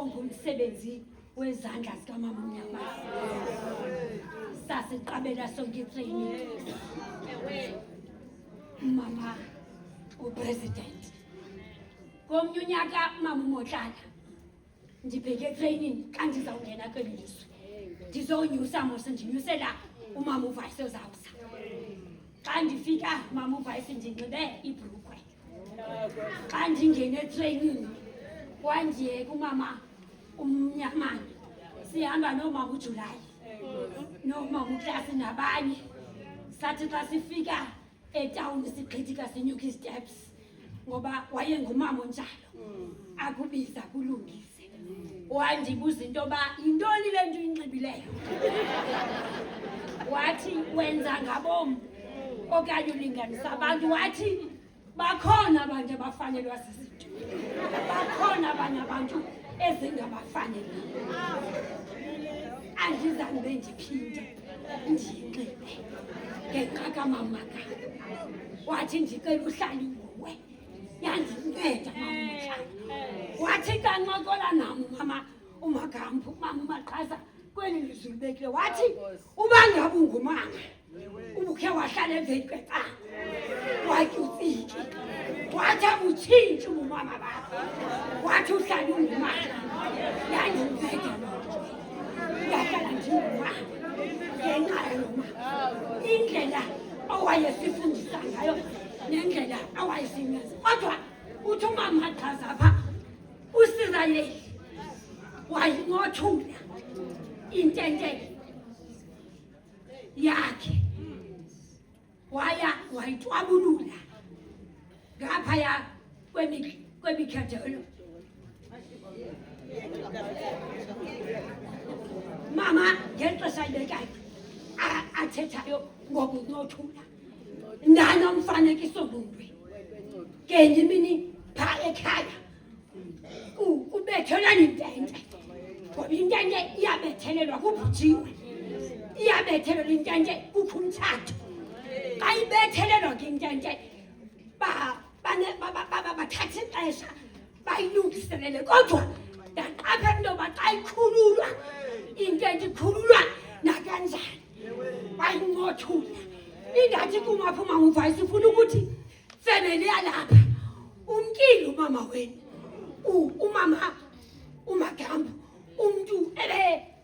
ngumsebenzi wezandla zikamama uNyamasi. Sasiqabela sonke itraining. Mama upresident. Komnye unyaka mama uMotlala ndibheke training xa ndizawungena kweli lizwe. Ndizonyusa mose ndinyusela umama uVice ozawuza. Xa ndifika mama uVice ndinxibe ibhrukhwe. Xa ndingene training kwandiye kumama uMnyamani sihamba nomama uJulayi nomama uKlasi nabanye. Sathi xa sifika etown sigqitika sinyuka isteps ngoba wayengumama onjalo akubiza kulungise. Wandibuza into yoba yintoni le nto uyinxibileyo. Wathi wenza ngabom okanye ulinganisa abantu. Wathi bakhona abantu abafanelwa sizinto, bakhona abanye abantu ezingabafanele. Andizange ndiphinde ndiyinxibe ngenxa kamama ka. Wathi ndicela uhlale nguwe. Yandinceda mama uMotlala. Wathi kancokola nam mama uMagampu mama uMaqhaza kweli lizwe libekile. Wathi uba ngabe ungumama ubukhe wahlala emveni kwepanga watyutsiki. Wathi abutshintshi ubumama bakho. Wathi uhlale ungumama. Yandinceda loo nto. Ndahlala ndingumama ngenxa yomama. Indlela awayesifundisa ngayo nendlela awayesiyenza. Kodwa uthi umama uMaqhaza apha uSizayeli wayincothula intente yakhe wayitwabulula ngaphaya kwemikhadelo. Mama ngexesha libekayo athethayo ngokuncothula ndanomfanekiso lundwe. Ngenye imini phaa ekhaya kubethelwa intente ngoba intente iyabethelelwa kubhujiwe, iyabethelelwa intente kukho umtshato. Xa ibethelelwa ke intente bathatha ixesha bayilungiselele. Kodwa ndaqaphela into yoba xa ikhululwa intente ikhululwa nakanjani bayincothula. Ingathi kumapha umama uVice ufuna ukuthi family yalapha umkile umama wenu umama uMagampu umuntu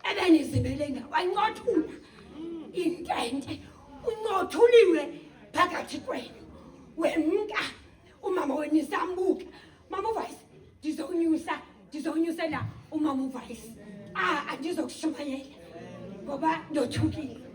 ebenizimele wayincothula intente. Uncothuliwe phakathi kwenu wemka umama wenu isambuka. Mama uVice ndizonyusela umama uVice. Andizokushumayela ngoba ndothukile.